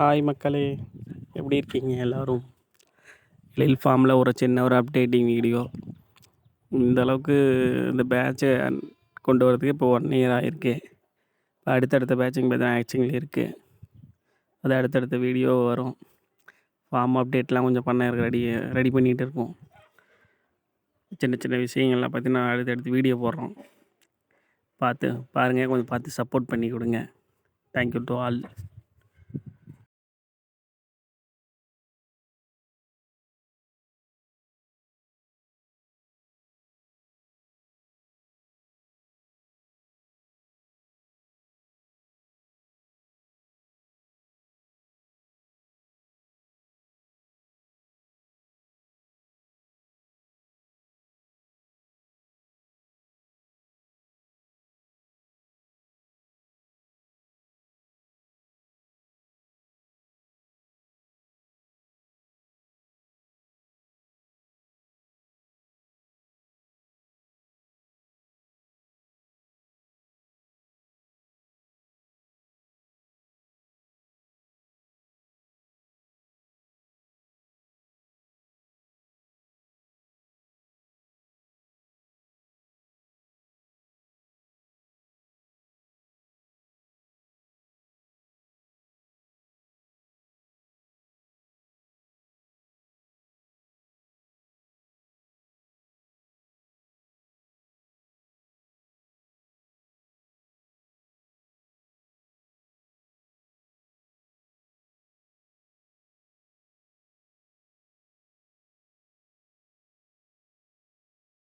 Hi மக்களே, எப்படி இருக்கீங்க எல்லோரும்? லில் ஃபார்மில் ஒரு சின்ன அப்டேட்டிங் வீடியோ. இந்த அளவுக்கு இந்த பேட்சை கொண்டு வரதுக்கு இப்போ 1 இயர் ஆகிருக்கு. இப்போ அடுத்தடுத்த பேட்சிங் பார்த்தீங்கன்னா ஆக்சிங்கில் இருக்குது. அது அடுத்தடுத்த வீடியோ வரும். ஃபார்ம் அப்டேட்லாம் கொஞ்சம் பண்ண ரெடி பண்ணிகிட்டு இருக்கோம். சின்ன சின்ன விஷயங்கள்லாம் பார்த்தீங்கன்னா அடுத்தடுத்து வீடியோ போடுறோம். பார்த்து பாருங்கள், கொஞ்சம் பார்த்து சப்போர்ட் பண்ணி கொடுங்க. Thank you to all.